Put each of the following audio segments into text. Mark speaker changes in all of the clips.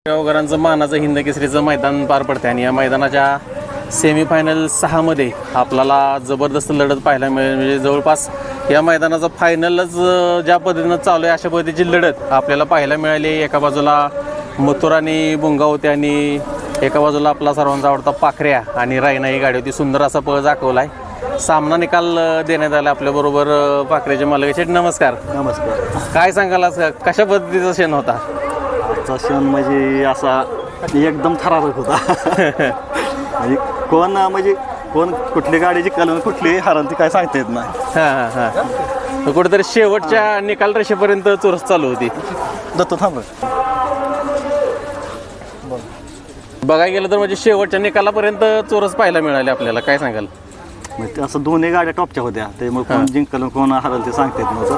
Speaker 1: गावकरांचं मानाचं हिंद केसरीचं मैदान पार पडते आणि या मैदानाच्या सेमीफायनल 6 मध्ये आपल्याला जबरदस्त लढत पाहायला मिळेल. म्हणजे जवळपास या मैदानाचा फायनलच ज्या पद्धतीनं चालू आहे अशा पद्धतीची लढत आपल्याला पाहायला मिळाली. एका बाजूला मथुर आणि बुंगा होते आणि एका बाजूला आपला सर्वांचा आवडता पाखऱ्या आणि रायना ही गाडी होती. सुंदर असा पळ दाखवला आहे. सामना निकाल देण्यात आला. आपल्याबरोबर पाखऱ्याचे मालक शेठ, नमस्कार.
Speaker 2: नमस्कार.
Speaker 1: काय सांगाल कशा पद्धतीचा क्षण होता?
Speaker 2: आजचा क्षण म्हणजे असा एकदम थरारक होता. म्हणजे कोण कुठली गाडी जिंकल कुठली हरल ती काय सांगता येत नाही.
Speaker 1: हां हां हां. कुठेतरी शेवटच्या निकाल रेषेपर्यंत चोरस चालू होती.
Speaker 2: दत्त थांब.
Speaker 1: बघायला गेलं तर म्हणजे शेवटच्या निकालापर्यंत चोरस पाहायला मिळाले आपल्याला. काय सांगाल?
Speaker 2: म्हणजे असं दोन्ही गाड्या टॉपच्या होत्या, त्यामुळे कोण जिंकल कोण हरल ते सांगता येत नव्हतं.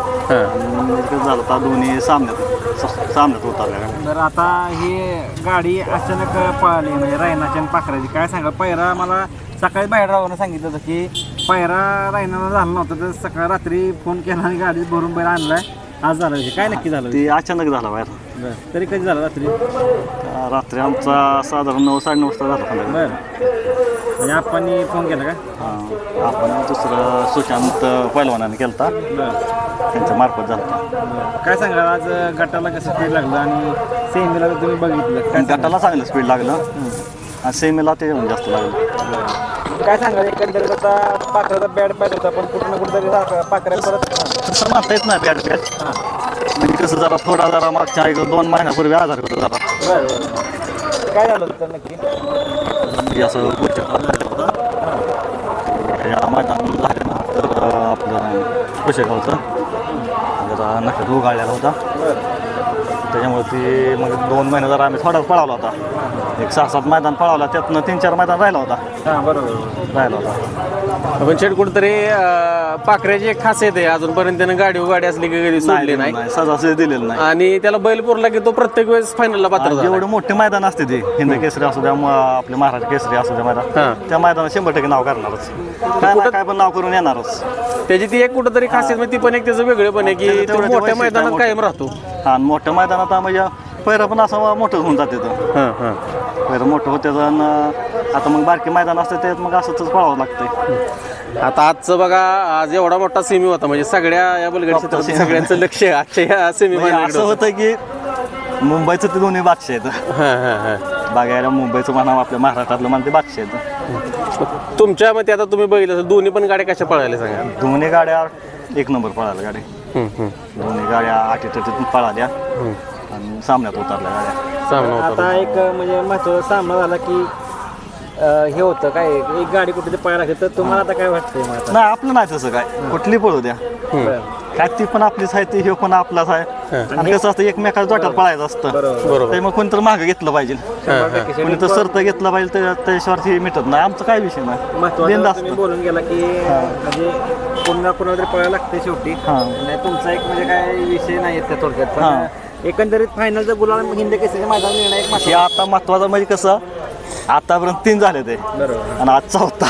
Speaker 2: झालं होता दोन्ही सामन्यात होता.
Speaker 3: तर आता ही गाडी अचानक पळाली म्हणजे रायनाची आणि पाखराची. काय सांगा, पहिरा मला सकाळी बाहेर राहून सांगितलं होतं की पहिरा रायनाला झाला नव्हता, तर सकाळ रात्री फोन केला आणि गाडी भरून बाहेर आणलाय. आज झालं काय नक्की झालं?
Speaker 2: ते अचानक झालं बाहेर.
Speaker 3: तरी कधी झालं?
Speaker 2: रात्री आमचा साधारण 9 साडेनऊ वाजता झाला.
Speaker 3: बरं, म्हणजे आपण फोन केला का?
Speaker 2: हां, आपण दुसरं सुशांत पैलवानाने केला होता, त्यांच्या मार्फत झाला.
Speaker 3: काय सांगा, आज गटाला कसं स्पीड लागलं आणि सेमीला तुम्ही बघितलं?
Speaker 2: गटाला चांगलं स्पीड लागलं आणि सेमीला ते जास्त लागलं.
Speaker 3: काय सांगा, एकंदरीत आता पाखराचा बॅड पाहिजे होता, पण कुठं ना कुठंतरी पाखऱ्या परत
Speaker 2: तसं म्हणता येत नाही. बॅट म्हणजे कसं जरा मागच्या 1-2 महिन्यापूर्वी आजार होता जरा.
Speaker 3: बरं, काय झालं होतं नक्की?
Speaker 2: म्हणजे असं मैदान झालं ना, तर आपलं कुशेगावचं जरा नक्की उगाळलेला होता. त्याच्यामुळे ती मग 2 महिने जरा आम्ही थोडाच पळावला होता. 6-7 मैदान पळावला, त्यातनं 3-4 मैदान राहिला होता.
Speaker 3: हां, बरोबर
Speaker 2: राहिला होता.
Speaker 1: पण शेठ, कुठेतरी पाखऱ्याची एक खासियत आहे, अजूनपर्यंत त्यानं गाडी असली की कधी सोडली नाही,
Speaker 2: सहजासहजी दिलेलं नाही.
Speaker 1: आणि त्याला बैल पुरला की तो प्रत्येक वेळेस फायनलला पात्र झाला.
Speaker 2: जेवढे मोठे मैदान असते ते हिंद केसरी असू द्या, आपले महाराष्ट्र केसरी असू द्या मैदान, त्या मैदानात 100% नाव करणारच. काय पण नाव करून येणारच.
Speaker 1: त्याची ती एक कुठेतरी खासियत म्हणजे ती पण एक त्याचं वेगळे पण आहे की तो मोठ्या मैदानात कायम राहतो.
Speaker 2: हा, मोठ्या मैदानात म्हणजे पैरा पण असं मोठं होऊन जाते. पैरा मोठं होते, आता मग बारकी मैदान असते त्यात मग असंच पळावं लागतंय.
Speaker 1: आता आजचं बघा, आज एवढा मोठा सेमी होता, म्हणजे सगळ्या या बलगडी क्षेत्रात सगळ्यांचं लक्ष आजच्या या सेमी
Speaker 2: असं होतं की मुंबईचं ते दोन्ही बादशाह आहेत. बघायला मुंबईचं म्हणा, आपल्या महाराष्ट्रातलं म्हणा, ते बादशाह आहेत.
Speaker 1: तुमच्या मते आता तुम्ही बघितलं असेल, दोन्ही पण गाड्या कशा पळायला सांगा?
Speaker 2: दोन्ही गाड्या 1 नंबर पळाल्या गाडी. दोन्ही गाड्या 8-8 पळाल्या आणि सामन्यात उतरल्या गाड्या.
Speaker 3: आता एक म्हणजे महत्त्वाचा सामना झाला की हे होतं काय, एक गाडी कुठे पळायला लागते, तर तुम्हाला आता काय वाटतंय?
Speaker 2: नाही, आपलं नाही तसं काय, कुठली पळू द्या, काय ती पण आपलीच आहे, ती हे पण आपलाच आहे. आणि कसं असतं, एकमेकाच्या जोट्यात पळायचं असतं, ते मग कोणतरी मागं घेतलं पाहिजे, कोणी तर सरत घेतलं पाहिजे, त्याच्यावरती मिटत नाही. आमचं काय विषय नाही.
Speaker 3: महत्त्वाचं तुम्ही बोलून गेला की म्हणजे कोणाला तरी पळायला लागते शेवटी. तुमचा एक म्हणजे काय विषय नाही त्या थोडक्यात, पण एकंदरीत फायनलचा गुलाल हिंद केसरीच्या मैदान मिळणं एक
Speaker 2: हे आता महत्वाचं. म्हणजे कसं, आतापर्यंत 3 झाले ते आणि आज 4था.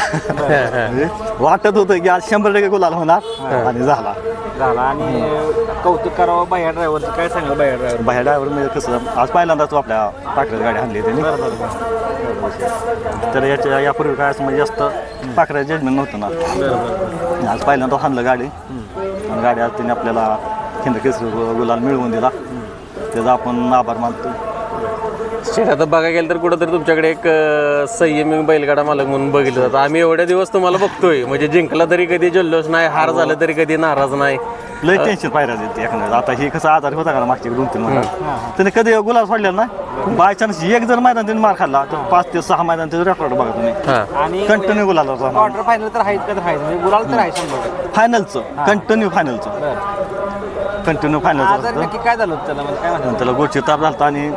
Speaker 2: वाटत होतं की आज 100% गुलाल होणार आणि झाला.
Speaker 3: आणि कौतुक करावं बाह्या ड्रायव्हरचं. काय सांगा बाह्या ड्रायव्हर
Speaker 2: म्हणजे कसं, आज पहिल्यांदाच आपल्या पाखऱ्याची गाडी आणली त्यांनी. तर यापूर्वी काय असं म्हणजे जास्त पाखऱ्या जजमेंट नव्हतं ना. आज पहिल्यांदा आणलं गाडी आणि गाडी आज त्यांनी आपल्याला हिंद केसरी गुलाल मिळवून दिला, त्याचा आपण आभार मानतो.
Speaker 1: आता बघायला गेलं तर कुठंतरी तुमच्याकडे एक संयमी बैलगाडा मालक म्हणून बघितलं जातं. आम्ही एवढ्या दिवस तुम्हाला बघतोय, म्हणजे जिंकला तरी कधी जल्लोष नाही, हार झालं तरी कधी नाराज नाही.
Speaker 2: लय टेन्शन पाहिजे ते एखाद्या. आता हे कसं आजारी होता का मागचे 2-3 महिने, त्याने कधी गुलाल सोडलेला नाही. बाय चान्स एक जर मैदान त्यांनी मार खाल्ला तर 5 ते 6 मैदान त्याचं रेकॉर्ड बघा तुम्ही.
Speaker 3: आणि
Speaker 2: कंटिन्यू गुलाल होता.
Speaker 3: क्वार्टर फायनल तर आहेच का, तर आहे म्हणजे गुलाल तर आहे 100%.
Speaker 2: फायनलचं कंटिन्यू फायनलचं
Speaker 3: नक्की काय झालं त्याला, म्हणजे काय म्हणतात
Speaker 2: त्याला गोडची ताप झालता आणि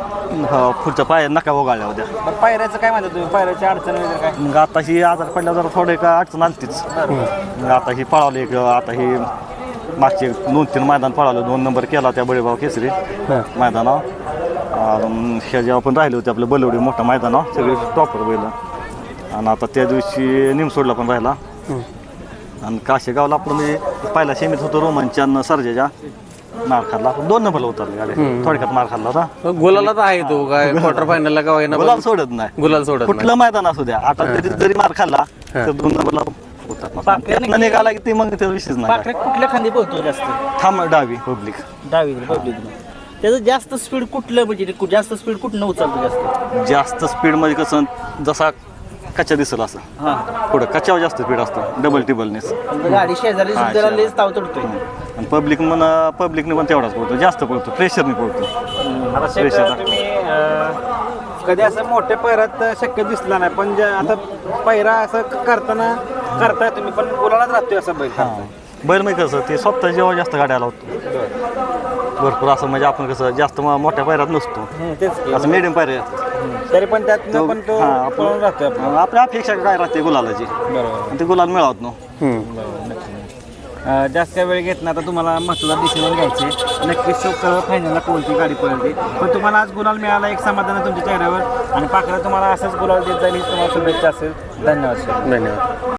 Speaker 2: पुढच्या पाया नका वगाळल्या होत्या.
Speaker 3: पायऱ्याचं काय म्हणतात तुम्ही, पायऱ्याची अडचण वगैरे काय?
Speaker 2: मग आता ही आजार पडल्यावर जरा थोडं का अडचण आलतीच. मग आता ही पळावली, आता ही मागचे 2-3 मैदान पळावलं. 2 नंबर केला त्या बळीभाव केसरी मैदानावर. ह्या जेव्हा पण राहिले होते आपल्या बलवडी मोठा मैदानावर सगळे टॉपर बैल. आणि आता त्या दिवशी निमसोडला पण राहिला. आणि काशेगावला आपलं म्हणजे पहिला सेमीत होतो रोमांच्या सर्जेच्या, मार खाल्ला 2 नंबरला उतरली गाडी थोडक्यात मार खाल्ला होता.
Speaker 1: गुलाला तर आहे तो काय क्वार्टर फायनलला का होईना
Speaker 2: गुलाल सोडत नाही
Speaker 1: गुलाल सोडत नाही.
Speaker 2: कुठलं मैदान असू द्या आता जरी मार खाल्ला तर 2 नंबरला उतरणार निघाला की ते मग त्याचा विषयच नाही.
Speaker 3: पाखरे कुठल्या खांदी बोलतो जास्त?
Speaker 2: थांब डावी पब्लिक
Speaker 3: डावी पब्लिक. त्याचं जास्त स्पीड कुठलं म्हणजे जास्त स्पीड कुठनं उचलतो
Speaker 2: जास्त स्पीड मध्ये कसं जसा कच्चा दिसेल असं
Speaker 3: हां
Speaker 2: पुढं कच्च्यावर जास्त स्पीड असतं डबल टिबलनेस.
Speaker 3: गाडी शेजारी
Speaker 2: हा,
Speaker 3: सुद्धा
Speaker 2: शेजारी.
Speaker 3: लेच ताव तोडतोय.
Speaker 2: आणि पब्लिकने पण तेवढाच पडतो जास्त पडतो प्रेशरने पडतो.
Speaker 3: आता शेखर, तुम्ही कधी असं मोठ्या पैरात शक्य दिसला नाही पण आता पैरा असं करताय तुम्ही पण गुलालात राहतोय असं बैल.
Speaker 2: हां बैल म्हणजे कसं ते स्वतः जेव्हा जास्त गाड्या लावतो भरपूर असं म्हणजे आपण कसं जास्त मोठ्या पायऱ्यात नसतो
Speaker 3: तेच की.
Speaker 2: असं मिडियम पायऱ्या
Speaker 3: तरी पण त्यातनं पण तो पळून राहतोय आपण.
Speaker 2: आपल्या अपेक्षा काय राहते गुलालाची
Speaker 3: बरोबर
Speaker 2: आणि ते गुलाल मिळवत ना.
Speaker 3: जास्त वेळ घेत नाही. आता तुम्हाला महत्त्वाचा डिसिजन घ्यायचे नक्कीच शोक फायनलला कोणती गाडी पळते पण तुम्हाला आज गुलाल मिळाला एक समाधान आहे तुमच्या चेहऱ्यावर आणि पाखरा तुम्हाला असंच गुलाल देत जाईल ही तुम्हाला शुभेच्छा असेल. धन्यवाद.
Speaker 1: धन्यवाद.